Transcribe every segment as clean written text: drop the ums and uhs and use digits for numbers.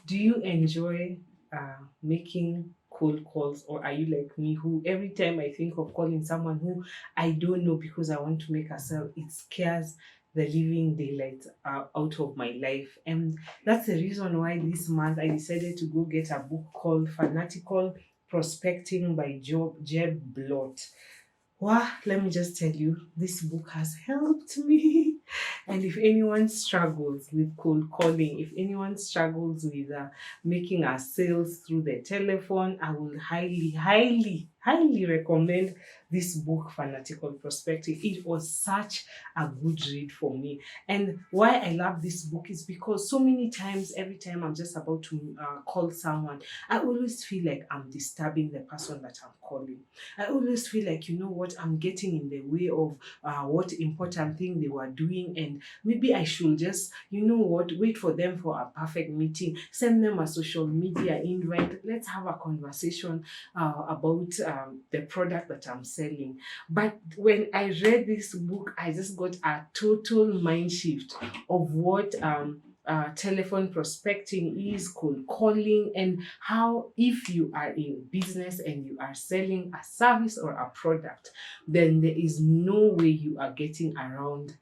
Do you enjoy making cold calls, or are you like me, who every time I think of calling someone who I don't know because I want to make a sale, it scares the living daylight out of my life? And that's the reason why this month I decided to go get a book called Fanatical Prospecting by Jeb Blount. Wow, let me just tell you, this book has helped me. And if anyone struggles with cold calling, if anyone struggles with making a sales through the telephone, I will highly recommend this book, Fanatical Prospecting. It was such a good read for me. And why I love this book is because so many times, every time I'm just about to call someone, I always feel like I'm disturbing the person that I'm calling. I always feel like, you know what, I'm getting in the way of what important thing they were doing, and maybe I should just, you know what, wait for them for a perfect meeting, send them a social media invite, let's have a conversation about the product that I'm selling. But when I read this book, I just got a total mind shift of what telephone prospecting is, cold calling, and how if you are in business and you are selling a service or a product, then there is no way you are getting around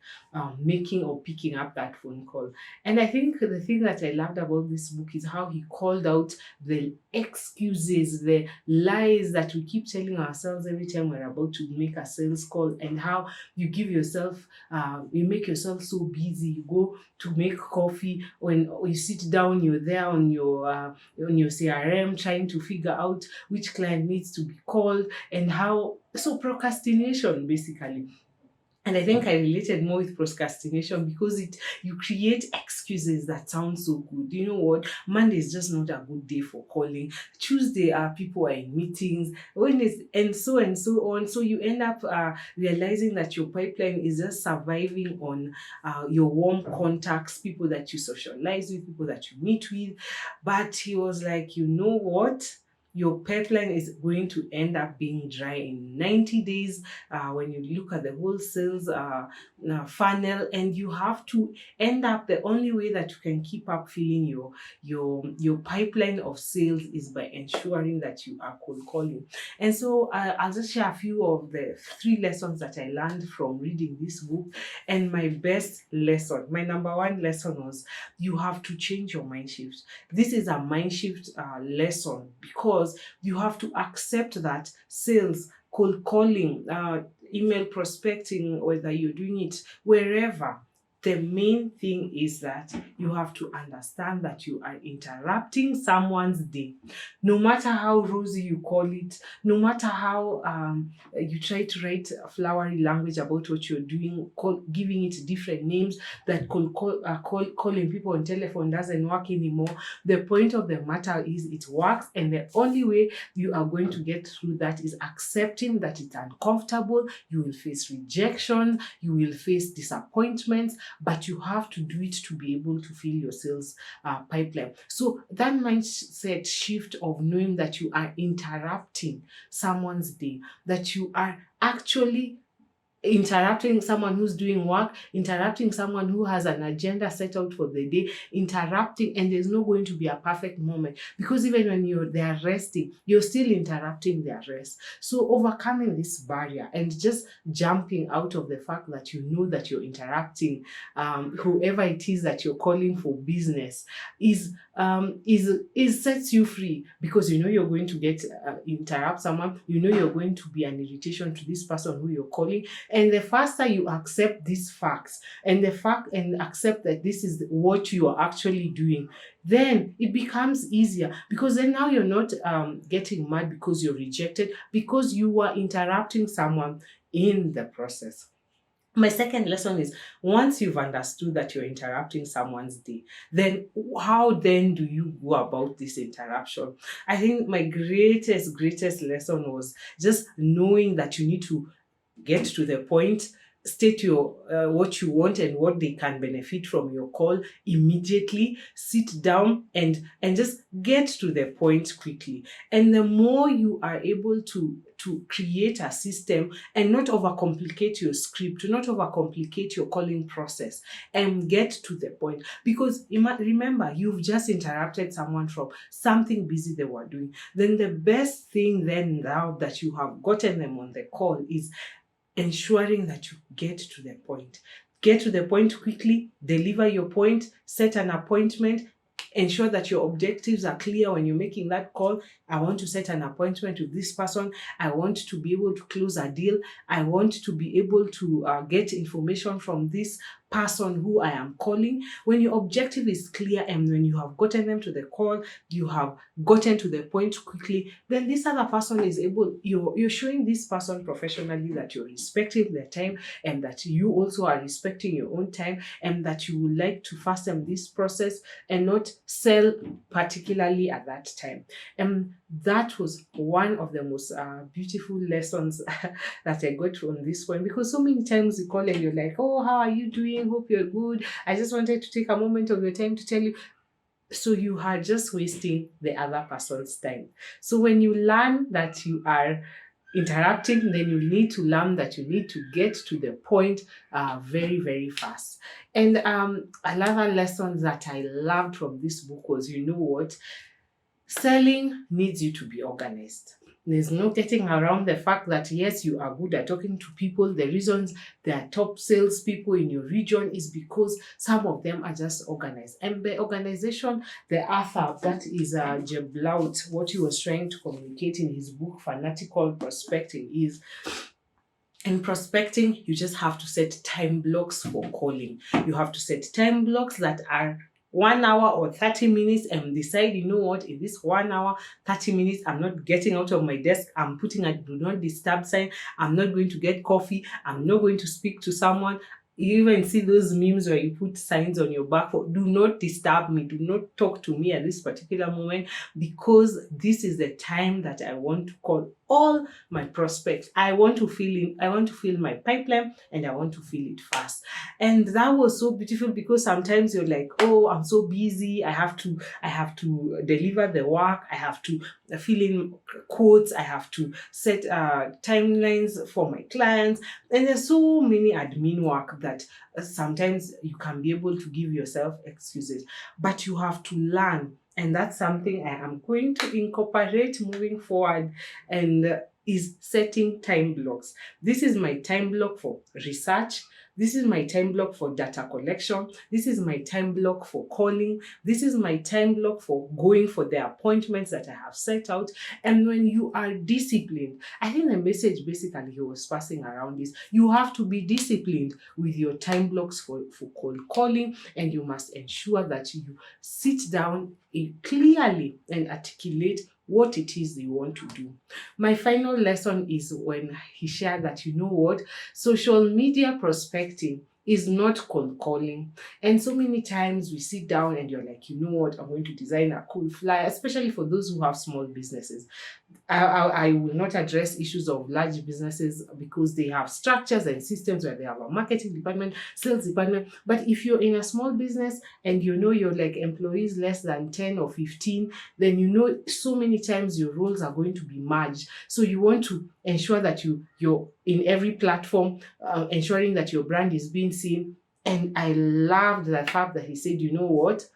making or picking up that phone call. And I think the thing that I loved about this book is how he called out the excuses, the lies that we keep telling ourselves every time we're about to make a sales call, and how you give yourself, you make yourself so busy. You go to make coffee, when you sit down, you're there on your CRM trying to figure out which client needs to be called, and how so procrastination basically. And I think I related more with procrastination because you create excuses that sound so good. You know what? Monday is just not a good day for calling. Tuesday, people are in meetings. Wednesday, and so on. So you end up realizing that your pipeline is just surviving on your warm contacts, people that you socialize with, people that you meet with. But he was like, you know what? Your pipeline is going to end up being dry in 90 days when you look at the whole sales funnel, and you have to end up, the only way that you can keep up filling your pipeline of sales is by ensuring that you are cold calling. And so I'll just share a few of the 3 lessons that I learned from reading this book. And my best lesson, my number one lesson, was you have to change your mind shift. This is a mind shift lesson, because you have to accept that sales, cold calling, email prospecting, whether you're doing it wherever, the main thing is that you have to understand that you are interrupting someone's day. No matter how rosy you call it, no matter how you try to write a flowery language about what you're doing, giving it different names, that calling people on telephone doesn't work anymore. The point of the matter is it works, and the only way you are going to get through that is accepting that it's uncomfortable. You will face rejection, you will face disappointments, but you have to do it to be able to fill your sales pipeline. So that mindset shift of knowing that you are interrupting someone's day, that you are actually interrupting someone who's doing work, interrupting someone who has an agenda set out for the day, interrupting, and there's not going to be a perfect moment, because even when they are resting, you're still interrupting their rest. So overcoming this barrier and just jumping out of the fact that you know that you're interrupting whoever it is that you're calling for business is sets you free, because you know you're going to get interrupt someone, you know you're going to be an irritation to this person who you're calling. And the faster you accept these facts, and accept that this is what you are actually doing, then it becomes easier, because then now you're not getting mad because you're rejected, because you are interrupting someone in the process. My second lesson is, once you've understood that you're interrupting someone's day, then how then do you go about this interruption? I think my greatest lesson was just knowing that you need to get to the point, state your what you want and what they can benefit from your call immediately. Sit down and just get to the point quickly. And the more you are able to create a system and not overcomplicate your script, to not overcomplicate your calling process, and get to the point. Because remember, you've just interrupted someone from something busy they were doing. Then the best thing then, now that you have gotten them on the call, is ensuring that you get to the point. Get to the point quickly, deliver your point, set an appointment, ensure that your objectives are clear when you're making that call. I want to set an appointment with this person. I want to be able to close a deal. I want to be able to get information from this person who I am calling. When your objective is clear and when you have gotten them to the call, you have gotten to the point quickly, then this other person is able, you're showing this person professionally that you're respecting their time, and that you also are respecting your own time, and that you would like to fasten this process and not sell particularly at that time. That was one of the most beautiful lessons that I got from this one, because so many times you call and you're like, oh, how are you doing? Hope you're good. I just wanted to take a moment of your time to tell you. So you are just wasting the other person's time. So when you learn that you are interrupting, then you need to learn that you need to get to the point very, very fast. And another lesson that I loved from this book was, you know what? Selling needs you to be organized. There's no getting around the fact that, yes, you are good at talking to people. The reasons they are top salespeople in your region is because some of them are just organized. And the organization, the author, that is Jeb Blount, what he was trying to communicate in his book, Fanatical Prospecting, is in prospecting, you just have to set time blocks for calling. You have to set time blocks that are 1 hour or 30 minutes, and decide, you know what, in this 1 hour, 30 minutes, I'm not getting out of my desk. I'm putting a do not disturb sign. I'm not going to get coffee. I'm not going to speak to someone. You even see those memes where you put signs on your back for do not disturb me, do not talk to me at this particular moment, because this is the time that I want to call all my prospects. I want to fill my pipeline, and I want to fill it fast. And that was so beautiful, because sometimes you're like, oh, I'm so busy. I have to deliver the work. I have to fill in quotes. I have to set timelines for my clients. And there's so many admin work that sometimes you can be able to give yourself excuses, but you have to learn. And that's something I am going to incorporate moving forward, and is setting time blocks. This is my time block for research. This is my time block for data collection. This is my time block for calling. This is my time block for going for the appointments that I have set out. And when you are disciplined, I think the message basically he was passing around is you have to be disciplined with your time blocks for cold calling, and you must ensure that you sit down clearly and articulate what it is you want to do. My final lesson is when he shared that, you know what, social media prospecting is not cold calling. And so many times we sit down and you're like, you know what, I'm going to design a cool flyer, especially for those who have small businesses. I will not address issues of large businesses because they have structures and systems where they have a marketing department, sales department. But if you're in a small business and you know you're like employees less than 10 or 15, then you know so many times your roles are going to be merged. So you want to ensure that you're in every platform, ensuring that your brand is being seen. And I loved the fact that he said, you know what,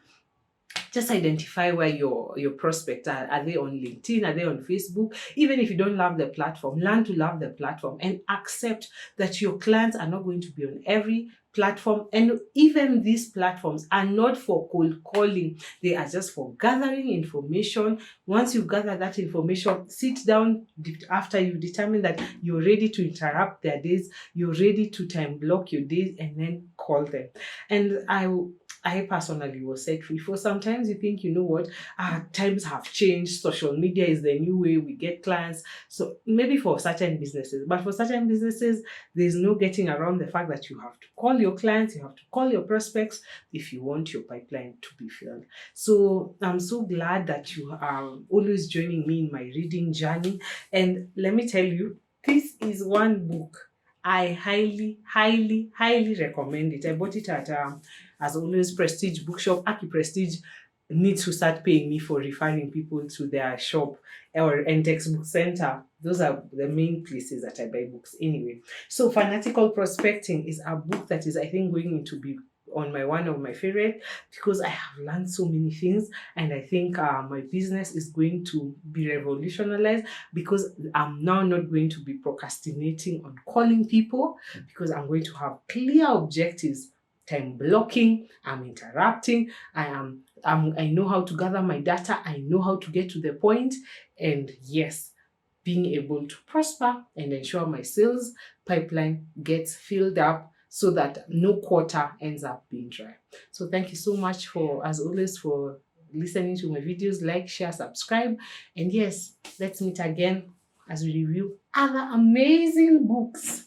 just identify where your prospects are. Are they on LinkedIn? Are they on Facebook? Even if you don't love the platform, learn to love the platform and accept that your clients are not going to be on every platform. And even these platforms are not for cold calling. They are just for gathering information. Once you gather that information, sit down after you've determined that you're ready to interrupt their days, you're ready to time block your days, and then call them. And I personally was set free. For sometimes you think, you know what, times have changed. Social media is the new way we get clients. So maybe for certain businesses, but for certain businesses, there's no getting around the fact that you have to call your clients, you have to call your prospects if you want your pipeline to be filled. So I'm so glad that you are always joining me in my reading journey. And let me tell you, this is one book I highly recommend it. I bought it at, as always, Prestige Bookshop. Aki Prestige needs to start paying me for referring people to their shop or Entex Book Center. Those are the main places that I buy books anyway. So Fanatical Prospecting is a book that is, I think, going to be on my one of my favorite, because I have learned so many things, and I think my business is going to be revolutionized, because I'm now not going to be procrastinating on calling people, because I'm going to have clear objectives, time blocking, I'm interrupting, I know how to gather my data, I know how to get to the point, and yes, being able to prosper and ensure my sales pipeline gets filled up so that no quarter ends up being dry. So thank you so much for, as always, for listening to my videos. Like, share, subscribe, and yes, let's meet again as we review other amazing books.